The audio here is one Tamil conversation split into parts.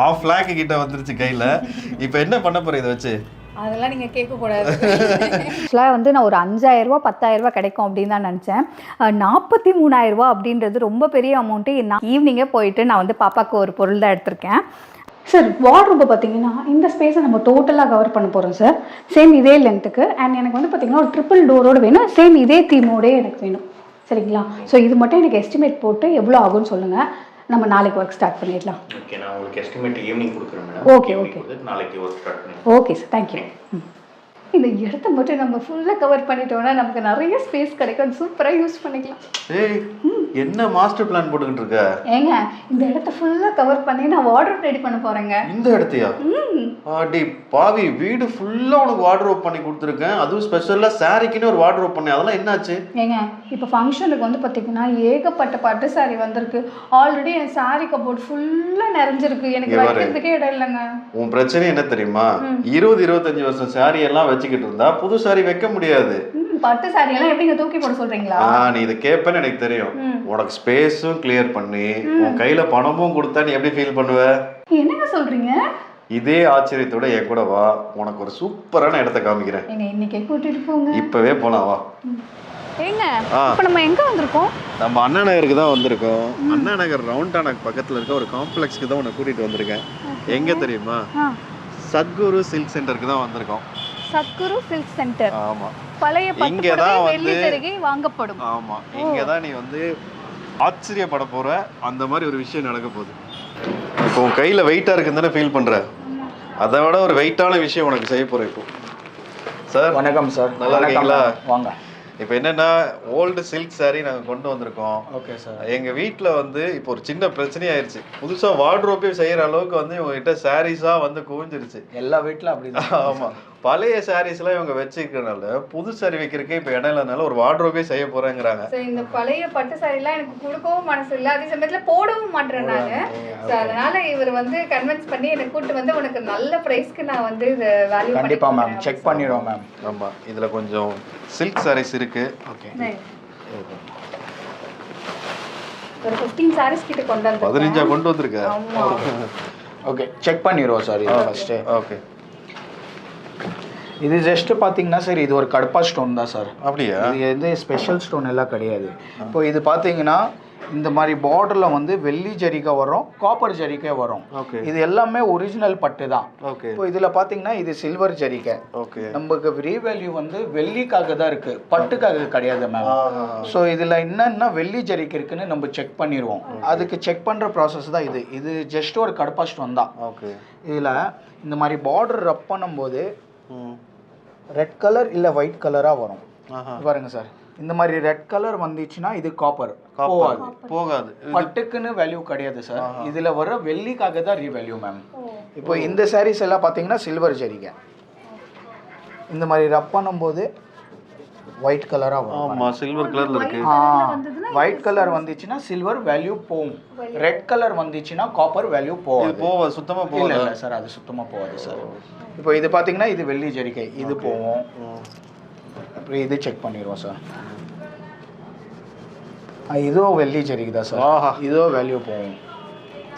½ lakh கிட்ட வந்துருச்சு கையில். இப்போ என்ன பண்ண போகிற இதை வச்சு? அதெல்லாம் நீங்கள் கேட்கக்கூடாது. ஆக்சுவலாக வந்து நான் ஒரு 5000 ரூபா 10000 ரூபா கிடைக்கும் அப்படின்னு தான் நினச்சேன். 43,000 ரூபா அப்படின்றது ரொம்ப பெரிய அமௌண்ட்டு. நான் ஈவினிங்கே போயிட்டு நான் வந்து பாப்பாவுக்கு ஒரு பொருள் தான் எடுத்திருக்கேன். சார் வார்ட்ரோபை பார்த்தீங்கன்னா இந்த ஸ்பேஸை நம்ம டோட்டலாக கவர் பண்ண போகிறோம் சார். சேம் இதே லென்த்துக்கு. அண்ட் எனக்கு வந்து பார்த்தீங்கன்னா ஒரு ட்ரிபிள் டோரோடு வேணும். சேம் இதே தீமோடே எனக்கு வேணும். சரிங்களா? ஸோ இது மட்டும் எனக்கு எஸ்டிமேட் போட்டு எவ்வளோ ஆகும்னு சொல்லுங்கள். நம்ம நாளைக்கு ஒர்க் ஸ்டார்ட் பண்ணிடலாம். ஓகே, நான் உங்களுக்கு எஸ்டிமேட் ஈவினிங் கொடுக்குறேன் மேடம். ஓகே ஓகே, நாளைக்கு ஒர்க் ஸ்டார்ட் பண்ணி. Okay sir, thank you. இந்த இடத்த மட்டும் நம்ம ஃபுல்லாக கவர் பண்ணிட்டோம்னா நமக்கு நிறைய ஸ்பேஸ் கிடைக்கும். சூப்பராக யூஸ் பண்ணிக்கலாம். ஏய், என்ன மாஸ்டர் பிளான் போட்டுக்கிட்டு இருக்க? ஏங்க, இந்த இடத்த ஃபுல்லாக கவர் பண்ணி நான் வார்ட்ரோப் ரெடி பண்ண போகிறேங்க. இந்த இடத்தையா? ஆடி பாவி, வீடு ஃபுல்லாக உனக்கு வார்ட்ரோப் பண்ணி கொடுத்துருக்கேன். அதுவும் ஸ்பெஷலாக சாரிக்குன்னு ஒரு வார்ட்ரோப் பண்ணேன். அதெல்லாம் என்னாச்சு? ஏங்க, இப்போ ஃபங்க்ஷனுக்கு வந்து பார்த்தீங்கன்னா ஏகப்பட்ட பட்டு சாரி வந்திருக்கு. ஆல்ரெடி என் சாரி கபோர்ட் ஃபுல்லாக நிறைஞ்சிருக்கு. எனக்கு வைக்கிறதுக்கே இடம் இல்லைங்க. உன் பிரச்சனை என்ன தெரியுமா? 20-25 வருஷம் சாரி எல்லாம் வச்சுக்கிட்டு இருந்தா புது சாரி வைக்க முடியாது. பட்டு சாரி எல்லாம் எப்படிங்க தூக்கி போட சொல்றீங்களா? நீ இதை கேட்பேன்னு எனக்கு தெரியும். உனக்கு ஸ்பேஸும் கிளியர் பண்ணி உன் கையில பணமும் கொடுத்தா நீ எப்படி ஃபீல் பண்ணுவ? என்னங்க சொல்றீங்க? இதே ஆச்சரியத்தோட என் கூட வா, உனக்கு ஒரு சூப்பரான இடத்த காமிக்கிறேன். ஏங்க, இன்னைக்கே கூட்டிட்டு போங்க. இப்பவே போலாம், வா. ஏங்க, இப்போ நம்ம எங்க வந்திருக்கோம்? நம்ம அண்ணா நகருக்கு தான் வந்திருக்கோம். அண்ணா நகர் ரவுண்டானாக்கு பக்கத்துல இருக்க ஒரு காம்ப்ளெக்ஸ்க்கு தான் உன்னை கூட்டிட்டு வந்திருக்கேன். எங்க தெரியுமா? சத்குரு சில்க் சென்டருக்கு தான் வந்திருக்கோம். Sadguru silk centre. ஆமா, பழைய பட்டு புடவை வெள்ளி ஜரிகை வாங்கப்படும். ஆமா, இங்க தான் நீ வந்து ஆச்சரியப்பட போற அந்த மாதிரி ஒரு விஷயம் நடக்க போகுது. இப்போ உன் கையில வெயிட்டா இருக்குன்னு தானே ஃபீல் பண்ற? அதை விட ஒரு வெயிட்டான விஷயம் உனக்கு செய்ய போறேன் இப்போ. சார் வணக்கம் சார். நல்லா இருக்கீங்களா? வாங்க. இப்போ என்னன்னா, ஓல்டு சில்க் சாரி நாங்கள் கொண்டு வந்திருக்கோம். Okay sir. எங்கள் வீட்டில் வந்து இப்போ ஒரு சின்ன பிரச்சனை ஆயிடுச்சு. புதுசாக வார்ட்ரோப்பே செய்கிற அளவுக்கு வந்து இவங்ககிட்ட சாரீஸாக வந்து குவிஞ்சிருச்சு. எல்லா வீட்டில் அப்படிதான். ஆமாம், பழைய சாரீஸ்லாம் இவங்க வச்சுக்கிறனால புது சாரி வைக்கிறதுக்கே இப்போ இடம் இல்லைனால ஒரு வார்ட்ரோப்பே செய்ய போகிறேங்கிறாங்க. இந்த பழைய பட்டு சாரிலாம் எனக்கு கொடுக்கவும் மனசு இல்லை, அதே சமயத்தில் போடவும் மாட்டேன் நான். ஸோ அதனால இவர் வந்து கன்வின்ஸ் பண்ணி என்னை கூப்பிட்டு வந்து உனக்கு நல்ல ப்ரைஸ்க்கு நான் வந்து இதை வேல்யூ கண்டிப்பாக மேம் செக் பண்ணிடுவோம் மேம். ஆமாம், இதில் கொஞ்சம் சில்க் சாரீஸ் இருக்கு. ஓகே, ஒரு 15 சாரீஸ் கிட்ட கொண்டு வந்து 15 கொண்டு வந்திருக்க. ஓகே, செக் பண்ணிடுவோம் சார் இது ஃபஸ்ட்டு. ஓகே, இது ஜஸ்ட் பார்த்தீங்கன்னா சார், இது ஒரு கடப்பா ஸ்டோன் தான் சார். அப்படியா? இது எது ஸ்பெஷல் ஸ்டோன் எல்லாம் கிடையாது. இப்போ இது பார்த்தீங்கன்னா இந்த மாதிரி பார்டரில் வந்து வெள்ளி ஜரிகை வரும், காப்பர் ஜரிகை வரும். ஓகே, இது எல்லாமே ஒரிஜினல் பட்டு தான். ஓகே. இப்போ இதில் பார்த்தீங்கன்னா இது சில்வர் ஜரிகை. ஓகே, நமக்கு ரீவேல்யூ வந்து வெள்ளிக்காக தான் இருக்குது, பட்டுக்காக கிடையாது மேம். ஸோ இதில் என்னென்னா வெள்ளி ஜரிகை இருக்குன்னு நம்ம செக் பண்ணிடுவோம். அதுக்கு செக் பண்ணுற ப்ராசஸ் தான் இது. இது ஜஸ்ட் ஒரு கடப்பா ஸ்டோன் தான். ஓகே. இதில் இந்த மாதிரி பார்டர் ரப் பண்ணும்போது ரெட் கலர் இல்லை ஒயிட் கலராக வரும். பாருங்க சார், இந்த மாதிரி ரெட் கலர் வந்துச்சுன்னா இது காப்பர் போகாது, பட்டுக்குன்னு வேல்யூ கிடையாது சார். இதில் வர வெள்ளிக்காக தான் ரீவேல்யூ மேம். இப்போ இந்த சாரீஸ் எல்லாம் பார்த்தீங்கன்னா சில்வர் ஜரிகை. இந்த மாதிரி ரப் பண்ணும்போது ஒயிட் கலராக வரும். ஆமாம், சில்வர் கலரில் இருக்கு. ஒயிட் கலர் வந்துச்சுன்னா சில்வர் வேல்யூ போகும், ரெட் கலர் வந்துச்சுன்னா காப்பர் வேல்யூ போகும். சுத்தமாக போகல. இல்லை சார், அது சுத்தமாக போகாது சார். இப்போ இது பார்த்தீங்கன்னா இது வெள்ளி ஜரிகை, இது போகும். அப்புறம் இது செக் பண்ணிடுவோம் சார். இதோ வெள்ளி ஜரிகை தான் சார், இதோ வேல்யூ போகும்.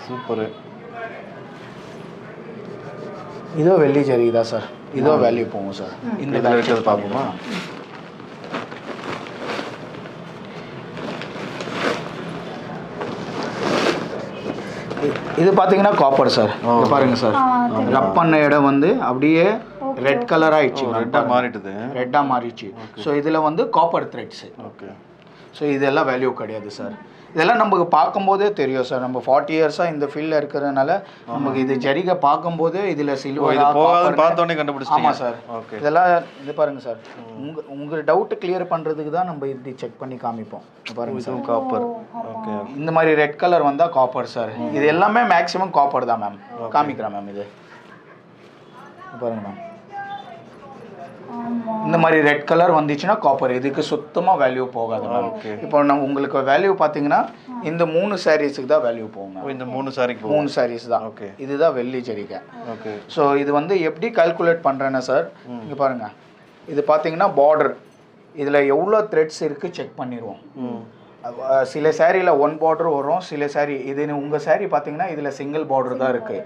சூப்பரு. இதோ வெள்ளி ஜரிகை தான் சார், இதோ வேல்யூ போகும் சார். இந்த வேல்யூ பார்ப்போமா? இது பார்த்தீங்கன்னா காப்பர் சார். இது பாருங்க சார், ரப் பண்ண இடம் வந்து அப்படியே ரெட் கலர் ஆயிடுச்சு, ரெட்டாக மாறிடுச்சு. ஸோ இதில் வந்து காப்பர் த்ரெட்ஸு. ஓகே. ஸோ இதெல்லாம் வேல்யூ கிடையாது சார். இதெல்லாம் நமக்கு பார்க்கும்போதே தெரியும் சார். நம்ம 40 இயர்ஸாக இந்த ஃபீல்டில் இருக்கிறதுனால நமக்கு இது ஜரிகை பார்க்கும்போதே இதில் சில்வர் பார்த்தோன்னே கண்டுபிடிச்சிட்டீங்க. ஆமாம் சார். ஓகே, இதெல்லாம் இது பாருங்க சார், உங்கள் டவுட்டு கிளியர் பண்ணுறதுக்கு தான் நம்ம இப்படி செக் பண்ணி காமிப்போம். பாருங்க சார், காப்பர். ஓகே, இந்த மாதிரி ரெட் கலர் வந்தால் காப்பர் சார். இது எல்லாமே மேக்ஸிமம் காப்பர் தான் மேம். காமிக்கிறேன் மேம். இது பாருங்க மேம், இந்த மாதிரி ரெட் கலர் வந்துச்சுன்னா காப்பர், இதுக்கு சுத்தமாக வேல்யூ போகாது மேம். இப்போ நான் உங்களுக்கு வேல்யூ பார்த்தீங்கன்னா இந்த 3 சாரீஸுக்கு தான் வேல்யூ போகும். இந்த 3 சாரிக்கு 3 சாரீஸ் தான். ஓகே, இதுதான் வெள்ளி ஜரிகை. ஓகே. ஸோ இது வந்து எப்படி கால்குலேட் பண்ணுறேன்னா சார், இங்கே பாருங்கள், இது பார்த்தீங்கன்னா பார்டர், இதில் எவ்வளோ த்ரெட்ஸ் இருக்குது செக் பண்ணிடுவோம். சில சாரியில் 1 பார்டர் வரும், சில சாரி இது உங்கள் சாரி பார்த்தீங்கன்னா இதில் சிங்கிள் பார்டர் தான் இருக்குது.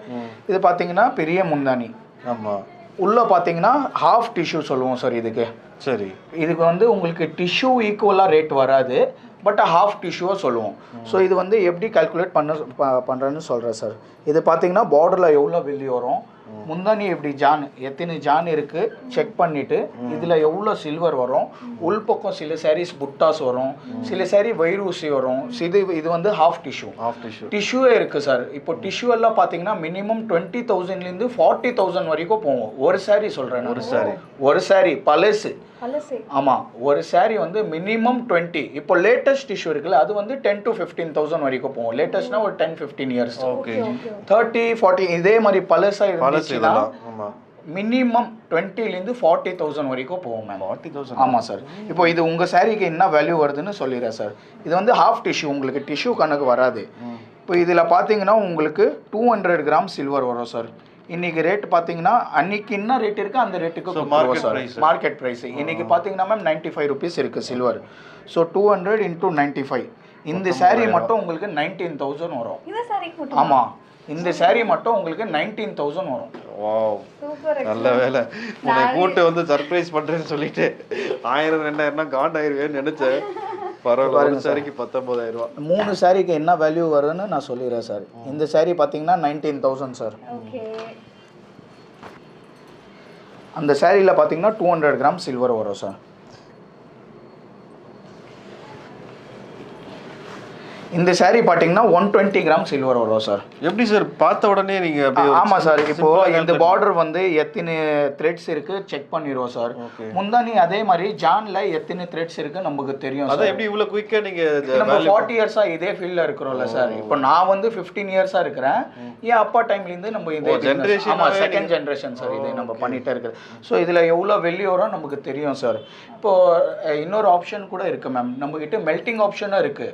இது பார்த்தீங்கன்னா பெரிய முந்தானி. ஆமாம். உள்ளே பார்த்தீங்கன்னா ஹாஃப் டிஷ்யூ சொல்லுவோம் சார் இதுக்கு. சரி. இதுக்கு வந்து உங்களுக்கு டிஷ்யூ ஈக்குவலாக ரேட் வராது, பட் ஹாஃப் டிஷ்யூவாக சொல்லுவோம். ஸோ இது வந்து எப்படி கால்குலேட் பண்ணுறேன்னு சொல்கிறேன் சார். இது பார்த்தீங்கன்னா பார்டரில் எவ்வளோ வெள்ளி வரும், முந்தானி எப்படி எத்தனை ஜான் இருக்குது செக் பண்ணிவிட்டு இதில் எவ்வளோ சில்வர் வரும், உள்பக்கம் சில சாரீஸ் புட்டாஸ் வரும், சில சாரீ வைரூசி வரும். இது வந்து ஹாஃப் டிஷ்யூவே இருக்குது சார். இப்போ டிஷ்யூ எல்லாம் பார்த்தீங்கன்னா மினிமம் 20,000லேருந்து 40,000 வரைக்கும் போவோம். ஒரு சாரீ சொல்கிறேன், ஒரு சாரீ பழசு. ஆமாம், ஒரு சாரீ வந்து மினிமம் 20. இப்போ லேட்டஸ்ட் டிஷ்யூ இருக்குல்ல, அது வந்து 10 to 15,000 வரைக்கும் போவோம். லேட்டஸ்ட்னா ஒரு 10-15 இயர்ஸ். 30-40 இதே மாதிரி பழசாக இருந்துச்சுன்னா மினிமம் 20லேருந்து 40,000 வரைக்கும் போவோம் மேம். 40,000? ஆமாம் சார். இப்போ இது உங்கள் சாரீக்கு என்ன வேல்யூ வருதுன்னு சொல்லிடுறேன் சார். இது வந்து ஹாஃப் டிஷ்யூ, உங்களுக்கு டிஷ்யூ கணக்கு வராது. இப்போ இதில் பார்த்தீங்கன்னா உங்களுக்கு 200 கிராம் சில்வர் வரும் சார். இன்னைக்கு ரேட் பார்த்தீங்கன்னா அன்னைக்கு என்ன ரேட் இருக்குது அந்த ரேட்டுக்கு மார்க்கெட் ப்ரைஸ். இன்னைக்கு பார்த்தீங்கன்னா மேம் 95 rupees இருக்குது சில்வர். So 200 into 95. இந்த சாரீ மட்டும் உங்களுக்கு 19,000 வரும். ஆமாம், இந்த சாரீ மட்டும் உங்களுக்கு 19,000 வரும். வாவ், நல்ல வேலை. உன்னை கூட்டு வந்து சர்ப்ரைஸ் பண்ணுறேன்னு சொல்லிட்டு 1000-2000 காண்டாயிருவேன்னு நினச்சேன். பரவாயில்ல. ஒரு சாரிக்கு 19,000 ரூபா. 3 சாரிக்கு என்ன வேல்யூ வரும்னு நான் சொல்லிடுறேன் சார். இந்த சாரி பார்த்தீங்கன்னா 19,000 சார். அந்த சாரியில் பார்த்தீங்கன்னா 200 கிராம் சில்வர் வரும் சார். இந்த சாரி பார்த்தீங்கன்னா 120 கிராம் சில்வர் வரும் சார். எப்படி சார் பார்த்த உடனே நீங்க? ஆமாம் சார். இப்போ இந்த பார்டர் வந்து எத்தனை த்ரெட்ஸ் இருக்கு செக் பண்ணிடுவோம் சார். முந்தானி அதே மாதிரி ஜான்ல எத்தனை த்ரெட்ஸ் இருக்கு நமக்கு தெரியும். அதான் எப்படி இவ்வளவு குயிக்கா நீங்க? நம்ம 40 இயர்ஸா இதே ஃபீல்ட்ல இருக்கிறோம்ல சார். இப்போ நான் வந்து 15 இயர்ஸா இருக்கிறேன். என் அப்பா டைம்ல இருந்து நம்ம இந்த ஜெனரேஷன், ஆமா செகண்ட் ஜெனரேஷன் சார் இது நம்ம பண்ணிட்டே இருக்குது. ஸோ இதுல எவ்வளவு வெள்ளி வரும் நமக்கு தெரியும் சார். இப்போ இன்னொரு ஆப்ஷன் கூட இருக்கு மேம், நம்ம கிட்ட மெல்டிங் ஆப்ஷனும் இருக்கு.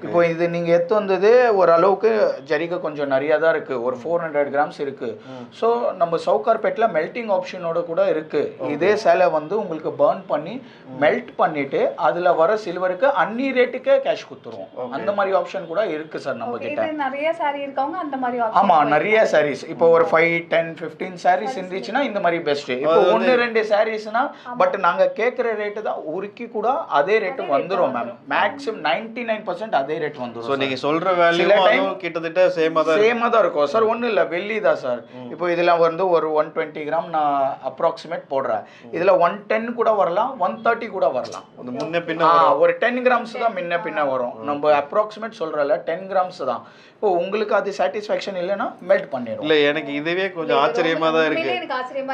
இப்போ இது நீங்கள் எடுத்து வந்தது ஓரளவுக்கு ஜரிகை கொஞ்சம் நிறையா தான் இருக்குது, ஒரு 400 கிராம்ஸ் இருக்குது. ஸோ நம்ம சவுகார்பேட்டில் மெல்டிங் ஆப்ஷனோட கூட இருக்குது. இதே சேலை வந்து உங்களுக்கு பர்ன் பண்ணி மெல்ட் பண்ணிவிட்டு அதில் வர சில்வருக்கு அன்னி ரேட்டுக்கே கேஷ் கொடுத்துருவோம். அந்த மாதிரி ஆப்ஷன் கூட இருக்குது சார் நம்ம கிட்ட. நிறைய சாரி இருக்கவங்க அந்த மாதிரி. ஆமாம், நிறைய சாரீஸ். இப்போ ஒரு 5, 10, 15 சாரீஸ் இருந்துச்சுன்னா இந்த மாதிரி பெஸ்ட்டு. இப்போ 1-2 சாரீஸ்னா பட் நாங்கள் கேட்குற ரேட்டு தான் உருக்கி கூட அதே ரேட்டு வந்துடும் மேம். மேக்ஸிமம் 99% அதே ரேட் வந்துடும். சோ நீங்க சொல்ற வேல்யூ கிட்டத்தட்ட சேமா தான் இருக்கும் சார். ஒன்றும் இல்லை, வெள்ளி தான் சார். இப்போ இதில் வந்து ஒரு 120 கிராம் நான் அப்ராக்சிமேட் போடுறேன். இதில் 110 கூட வரலாம், 130 கூட வரலாம். முன்ன பின்ன ஒரு 10 கிராம்ஸ் தான் முன்ன பின்ன வரும். நம்ம அப்ராக்சிமேட் சொல்கிறல 10 கிராம்ஸ் தான். இப்போ உங்களுக்கு அது சாட்டிஸ்ஃபேக்ஷன் இல்லைன்னா மெல்ட் பண்ணிடும். இல்லை, எனக்கு இதுவே கொஞ்சம் ஆச்சரியமா தான் இருக்கு.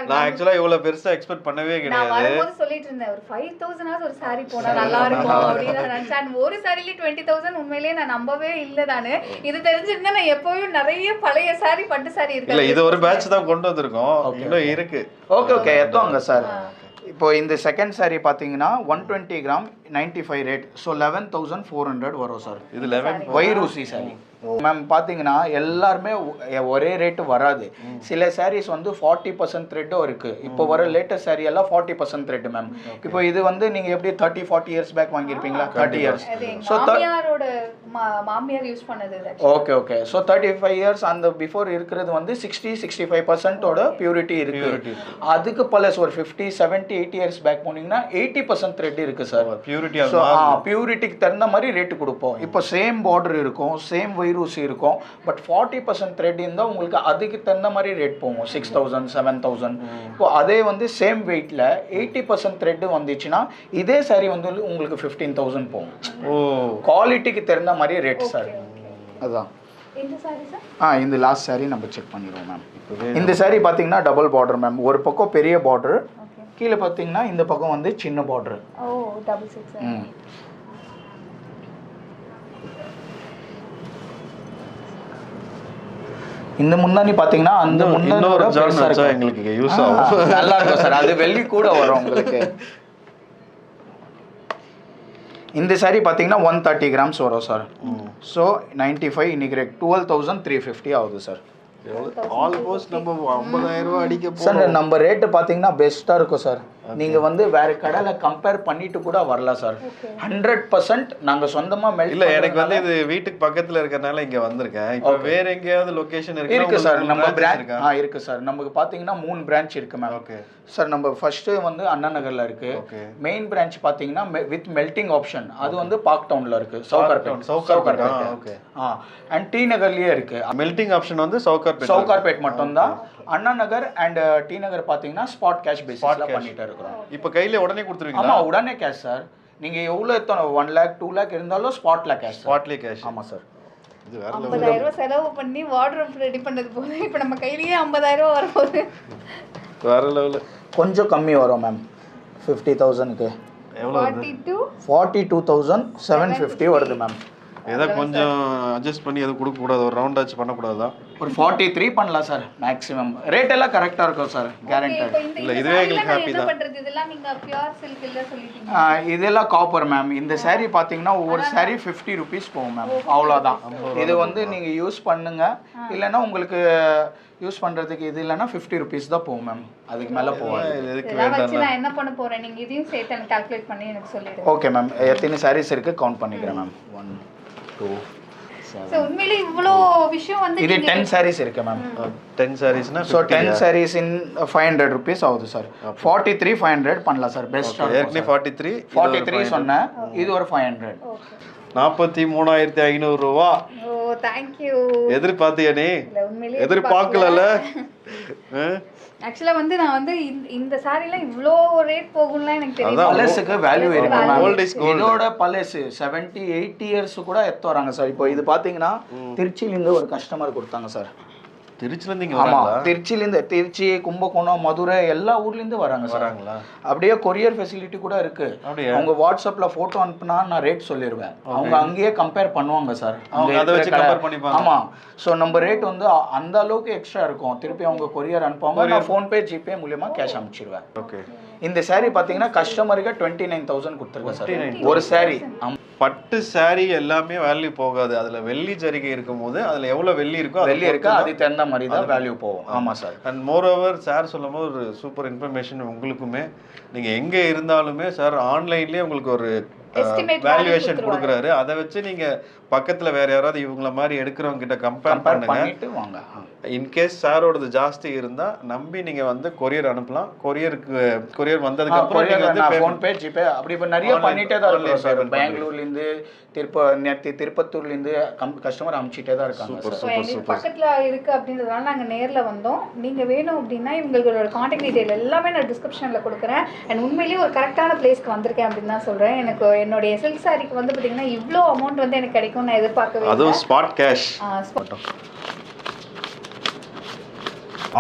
நான் ஆக்சுவலாக இவ்வளோ பெருசாக எக்ஸ்பெக்ட் பண்ணவே கிடையாது. சொல்லிட்டு இருந்தேன் ஒரு 5,000 ஒரு சாரி போனால் நல்லா இருக்கும் அப்படின்னு நினைச்சேன். ஒரு சாரிலே 20,000 உண்மையிலேயே நான் நம்பவே இல்லை. தானே இது தெரிஞ்சிருந்தா நான் எப்பவும் நிறைய பழைய சாரி பட்டு சாரி இருக்கு. இல்லை, இது ஒரு பேட்ச் தான் கொண்டு வந்திருக்கோம், இன்னும் இருக்கு. ஓகே எத்தோங்க சார். இப்போ இந்த செகண்ட் சாரி பார்த்தீங்கன்னா 120 கிராம் 95 ரேட். ஸோ 11,400 வரும் சார். இது 11 வைரூசி சாரி மேம். பார்த்தீங்கன்னா எல்லாருமே ஒரே ரேட்டு வராது. சில சாரீஸ் வந்து 40% த்ரெட்டும் இருக்குது. இப்போ வர லேட்டஸ்ட் சாரி எல்லாம் 40% த்ரெட் மேம். இப்போ இது வந்து நீங்கள் எப்படி 30-40 இயர்ஸ் பேக் வாங்கியிருப்பீங்களா? 30 இயர்ஸ். ஸோ மாமியார் யூஸ் பண்ணது. ஓகே. ஸோ 35 இயர்ஸ் அந்த பிஃபோர் இருக்கிறது வந்து 60-65% பியூரிட்டி இருக்கு. அதுக்கு ப்ளஸ் ஒரு 50-70-80 இயர்ஸ் பேக் போனீங்கன்னா 80% த்ரெட் இருக்கு சார். பியூரிட்டிக்கு தகுந்த மாதிரி ரேட்டு கொடுப்போம். இப்போ சேம் பார்டர் இருக்கும், சேம் வைரூசி இருக்கும், பட் 40% த்ரெட் இருந்தால் உங்களுக்கு அதுக்கு தகுந்த மாதிரி ரேட் போகும். 6,000, 7,000. இப்போ அதே வந்து சேம் வெயிட்ல 80% த்ரெட் வந்துச்சுன்னா இதே சாரி வந்து உங்களுக்கு 15,000 போகும். குவாலிட்டிக்கு தகுந்த மாதிரி ரேட் சார். அதான் இந்த லாஸ்ட் சாரி நம்ம செக் பண்ணிடுவோம் மேம். இந்த சாரி பார்த்தீங்கன்னா டபுள் பார்டர் மேம். ஒரு பக்கம் பெரிய பார்டர், கீழே பார்த்தீங்கன்னா இந்த பக்கம் வந்து சின்ன பார்டர். இந்த முந்தானி பார்த்தீங்கன்னா அந்த முந்தானோட எங்களுக்கு யூஸ் ஆகும், நல்லா இருக்கும் சார். அது வெள்ளி கூட வரும் உங்களுக்கு. இந்த சாரி பார்த்தீங்கன்னா 130 கிராம்ஸ் வரும் சார். ஸோ 95 இன்னைக்கு ரேட் 12,350 ஆகுது சார். ஆல்மோஸ்ட் நம்ம 50,000 ரூபா அடிக்க சார். நம்ம ரேட்டு பார்த்தீங்கன்னா பெஸ்ட்டாக இருக்கும் சார். நீங்கள் வந்து வேறு கடையில் கம்பேர் பண்ணிட்டு கூட வரலாம் சார். 100% நாங்கள் சொந்தமாக மெல்ட் இல்லை எனக்கு வந்து இது வீட்டுக்கு பக்கத்தில் இருக்கிறனால இங்கே வந்திருக்கேன். இப்போ வேற எங்கேயாவது லொக்கேஷன் இருக்கு சார். நம்ம பிரான்ச் இருக்கு சார். நமக்கு பார்த்தீங்கன்னா 3 பிரான்ச் இருக்கு மேம். ஓகே சார் நம்ம ஃபர்ஸ்ட்டு வந்து அண்ணா நகரில் இருக்கு. மெயின் பிரான்ச் பார்த்தீங்கன்னா வித் மெல்டிங் ஆப்ஷன் அது வந்து பார்க் டவுனில் இருக்கு. சவுகார்பேட். ஓகே. அண்ட் டி நகர்லேயே இருக்கு. மெல்டிங் ஆப்ஷன் வந்து சவுகார்பேட் மட்டும்தான். அண்ணா நகர் அண்ட் டி நகர் பார்த்தீங்கன்னா ஸ்பாட் கேஷ் பேசிஸ்ல பண்ணிட்டு இருக்கிறோம். இப்போ கையில உடனே கொடுத்துருவீங்களா? ஆமாம், உடனே கேஷ் சார். நீங்கள் எவ்வளோ எத்தனை 1 lakh 2 lakh இருந்தாலும் ஸ்பாட்ல கேஷ். ஸ்பாட்லேயே கேஷ். ஆமாம் சார். இது வேற 50,000 செலவு பண்ணி வார்ட்ரோப் ரெடி பண்ணது போது இப்போ நம்ம கையிலேயே 50,000 வரப்போகுது. வேற லெவலில். கொஞ்சம் கம்மி வரும் மேம். 50,000க்கு எவ்வளோ? 42,750 வருது மேம். ஏதோ கொஞ்சம் அட்ஜஸ்ட் பண்ணி எதுவும் கொடுக்கக்கூடாது, ஒரு ரவுண்ட் ஆச்சு பண்ணக்கூடாதா? ஒரு 43 பண்ணலாம் சார் மேக்ஸிமம். ரேட் எல்லாம் கரெக்டாக இருக்கும் சார், கேரண்டட். இல்லை இதுவே எங்களுக்கு ஹாப்பி தான். இதெல்லாம் காப்பர் மேம். இந்த saree பார்த்தீங்கன்னா ஒவ்வொரு saree 50 rupees போகும் மேம். அவ்வளோதான். இது வந்து நீங்கள் யூஸ் பண்ணுங்க, இல்லைன்னா உங்களுக்கு யூஸ் பண்ணுறதுக்கு இது இல்லைன்னா 50 rupees தான் போகும் மேம். அதுக்கு மேலே போகாது. எதுக்கு வேண்டாம். நான் என்ன பண்ண போகிறேன், நீங்கள் இதையும் சேர்த்து எனக்கு கால்குலேட் பண்ணி எனக்கு சொல்லிடுங்க. Okay ma'am. எத்தனை sarees இருக்குது கவுண்ட் பண்ணிக்கிறேன் மேம். 1 2 சோ உண்மையிலே இவ்ளோ விஷயம் வந்து இது 10 sarees இருக்கு மேம். 10 sareesனா சோ 10 sarees in 500 rupees ஆகுது சார். 43 500 பண்ணலாம் சார். பெஸ்ட். ஏற்கனவே 43 சொன்னேன். இது ஒரு 500. 43,500 ரூபா. ஓ थैंक यू. எதிர்பார்த்தியா நீ? எதிர்பார்க்கலல. ஆக்சுவலா வந்து நான் வந்து இந்த சாரில இவ்ளோ ரேட் போகும்லாம் எனக்கு தெரியல. பழசுக்கு வேல்யூ இருக்கு மேம். இதோட பழசு 70 80 இயர்ஸ் கூட எடுத்து வராங்க சார். இப்போ இது பாத்தீங்கன்னா திருச்சியில இருந்து ஒரு கஸ்டமர் கொடுத்தாங்க சார். திருச்சிலேருந்து இங்கே ஆமாம், வராங்களா? திருச்சிலேருந்து, திருச்சி, கும்பகோணம், மதுரை எல்லா ஊர்லேருந்து வராங்க சார். அப்படியே கொரியர் ஃபெசிலிட்டி கூட இருக்கு. அவங்க வாட்ஸ்அப்பில் ஃபோட்டோ அனுப்புனா நான் ரேட் சொல்லிடுவேன். அவங்க அங்கேயே கம்பேர் பண்ணுவாங்க சார். ஆமாம். ஸோ நம்ம ரேட் வந்து அந்த அளவுக்கு எக்ஸ்ட்ரா இருக்கும். திருப்பி அவங்க கொரியர் அனுப்புவாங்க, நான் ஃபோன்பே ஜிபே மூலியமா கேஷ் அனுப்பிச்சிடுவேன். ஓகே. இந்த saree பார்த்தீங்கன்னா கஸ்டமருக்கு 29,000 கொடுத்துருக்கேன் சார் ஒரு saree. பட்டு saree எல்லாமே வேல்யூ போகாது. அதுல வெள்ளி ஜரிகை இருக்கும்போது அதுல எவ்வளவு வெள்ளி இருக்கோ அது தகுந்த மாதிரி தான் வேல்யூ போகும். ஆமா sir. And more over sir சொல்லும்போது ஒரு சூப்பர் இன்ஃபர்மேஷன் உங்களுக்குமே. நீங்க எங்க இருந்தாலுமே சார் ஆன்லைன்லயே உங்களுக்கு ஒரு வேல்யூவேஷன் கொடுக்குறாரு. அதை வச்சு நீங்க பக்கத்துல வேற யாராவது இவங்கள மாதிரி எடுக்கிறவங்க கிட்ட கம்பேர் பண்ணுங்க. இன்கேஸ் சாரோடது ஜாஸ்தி இருந்தா நம்பி நீங்க வந்து கொரியர் அனுப்பலாம். கொரியர் வந்ததுக்கு அப்புறம் நீங்க வந்து ஃபோன்பே ஜிபே அப்படி இப்ப நிறைய பண்ணிட்டே தான் இருக்கோம் சார். பெங்களூர்ல இருந்து திருப்பத்தூர்ல இருந்து கஸ்டமர் அனுப்பிச்சிட்டே தான் இருக்காங்க சார். பக்கத்துல இருக்கு அப்படின்றதால நாங்க நேர்ல வந்தோம். நீங்க வேணும் அப்படின்னா இவங்களோட கான்டாக்ட் டீடைல் எல்லாமே நான் டிஸ்கிரிப்ஷன்ல கொடுக்குறேன். அண்ட் உண்மையிலேயே ஒரு கரெக்டான பிளேஸ்க்கு வந்திருக்கேன் அப்படின்னு தான் சொல்றேன். எனக்கு என்னுடைய சில்க் சாரிக்கு வந்து பாத்தீங்கன்னா இவ்வளோ அமௌண்ட் வந்து எனக்கு கிடைக்கும் நான் எதிர்பார்க்கவே இல்லை. அதுவும் ஸ்பாட் கேஷ்.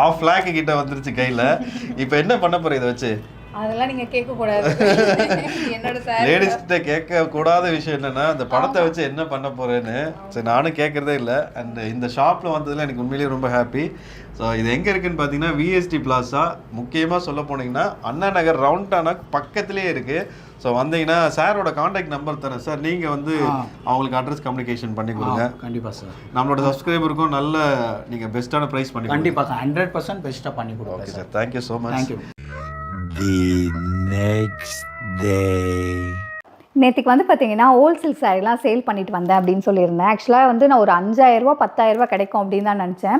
½ lakh கிட்ட வந்துருச்சு கையில. இப்போ என்ன பண்ண போற இதை வச்சு? அதெல்லாம் நீங்க கேட்க கூடாது. என்னோட சாரி லேடிஸ் கிட்ட கேட்க கூடாத விஷயம் என்னன்னா அந்த பணத்தை வச்சு என்ன பண்ண போறேன்னு. சரி, நானும் கேட்கறதே இல்லை. அண்ட் இந்த ஷாப்ல வந்ததுல எனக்கு உண்மையிலேயே ரொம்ப ஹாப்பி. ஸோ இது எங்கே இருக்குன்னு பார்த்தீங்கன்னா விஎஸ்டி பிளாஸா. முக்கியமாக சொல்ல போனீங்கன்னா அண்ணா நகர் ரவுண்டானாக்கு பக்கத்துலேயே இருக்குது. ஸோ வந்தீங்கன்னா சாரோட கான்டாக்ட் நம்பர் தரேன் சார். நீங்கள் வந்து அவங்களுக்கு அட்ரஸ் கம்யூனிகேஷன் பண்ணி கொடுங்க. கண்டிப்பாக சார். நம்மளோட சப்ஸ்கிரைபருக்கும் நல்ல நீங்கள் பெஸ்ட்டான ப்ரைஸ் பண்ணி கண்டிப்பாக 100% பெஸ்ட்டாக பண்ணி கொடுங்க. Okay sir, thank you so much. Thank you. The next day. நேற்றுக்கு வந்து பார்த்தீங்கன்னா ஹோல்சேல் சாரீலாம் சேல் பண்ணிட்டு வந்தேன் அப்படின்னு சொல்லியிருந்தேன். ஆக்சுவலாக வந்து நான் ஒரு 5,000 10,000 கிடைக்கும் அப்படின்னு தான் நினச்சேன்.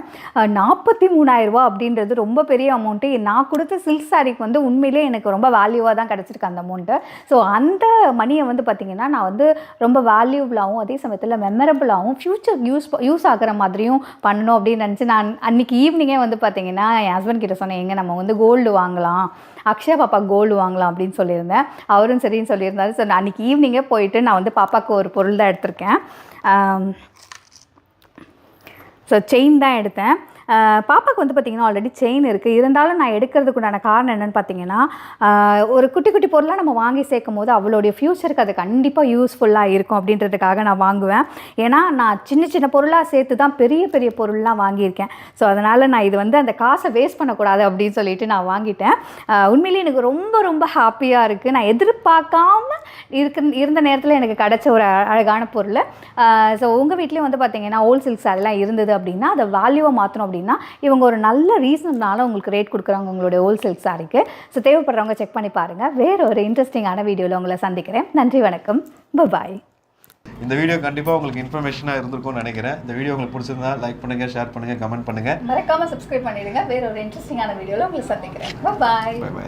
43,000 அப்படின்றது ரொம்ப பெரிய அமௌண்ட்டு. நான் கொடுத்த சில்க் சாரீக்கு வந்து உண்மையிலே எனக்கு ரொம்ப வேல்யூவாக தான் கிடச்சிருக்கு அந்த அமௌண்ட்டு. ஸோ அந்த மணியை வந்து பார்த்திங்கன்னா நான் வந்து ரொம்ப வேல்யூபுளாகவும் அதே சமயத்தில் மெமரபுளாகவும் ஃப்யூச்சர் யூஸ் ஆகிற மாதிரியும் பண்ணணும் அப்படின்னு நினச்சி நான் அன்றைக்கி ஈவினிங்கே வந்து பார்த்திங்கன்னா என் ஹஸ்பண்ட் கிட்ட சொன்னேன், எங்கே நம்ம வந்து கோல்டு வாங்கலாம், அக்ஷயா பாப்பா கோல்டு வாங்கலாம் அப்படின்னு சொல்லியிருந்தேன். அவரும் சரின்னு சொல்லியிருந்தாரு. ஸோ நான் அன்றைக்கி ஈவினிங்கே போயிட்டு நான் வந்து பாப்பாவுக்கு ஒரு பொருள் தான் எடுத்திருக்கேன். ஸோ செயின் தான் எடுத்தேன். பாப்பாவுக்கு வந்து பார்த்திங்கன்னா ஆல்ரெடி செயின் இருக்குது. இருந்தாலும் நான் எடுக்கிறதுக்குண்டான காரணம் என்னென்னு பார்த்தீங்கன்னா ஒரு குட்டி குட்டி பொருளாக நம்ம வாங்கி சேர்க்கும் போது அவளுடைய ஃப்யூச்சருக்கு அது கண்டிப்பாக யூஸ்ஃபுல்லாக இருக்கும் அப்படின்றதுக்காக நான் வாங்குவேன். ஏன்னா நான் சின்ன சின்ன பொருளாக சேர்த்து தான் பெரிய பெரிய பொருள்லாம் வாங்கியிருக்கேன். ஸோ அதனால் நான் இது வந்து அந்த காசை வேஸ்ட் பண்ணக்கூடாது அப்படின்னு சொல்லிட்டு நான் வாங்கிட்டேன். உண்மையிலேயே எனக்கு ரொம்ப ரொம்ப ஹாப்பியாக இருக்குது. நான் எதிர்பார்க்காம இருந்த நேரத்தில் எனக்கு கிடச்ச ஒரு அழகான பொருள். ஸோ உங்கள் வீட்லேயும் வந்து பார்த்திங்கன்னா ஹோல்சேல் சாரிலாம் இருந்தது அப்படின்னா அதை வேல்யூவை மாற்றணும் அப்படின்னா இவங்க ஒரு நல்ல ரீசன்னால உங்களுக்கு ரேட் கொடுக்குறாங்க உங்களுடைய ஹோல்சேல் சாரிக்கு. ஸோ தேவைப்படுறவங்க செக் பண்ணி பாருங்கள். வேறு ஒரு இன்ட்ரெஸ்டிங்கான வீடியோவில் உங்களை சந்திக்கிறேன். நன்றி, வணக்கம், பாய். இந்த வீடியோ கண்டிப்பாக உங்களுக்கு இன்ஃபர்மேஷனாக இருந்திருக்கும்னு நினைக்கிறேன். இந்த வீடியோ உங்களுக்கு பிடிச்சிருந்தா லைக் பண்ணுங்கள், ஷேர் பண்ணுங்கள், கமெண்ட் பண்ணுங்கள். மறக்காமல் சப்ஸ்கிரைப் பண்ணிடுங்க. வேறு ஒரு இன்ட்ரெஸ்டிங்கான வீடியோவில் உங்களை சந்திக்கிறேன். பாய். பை.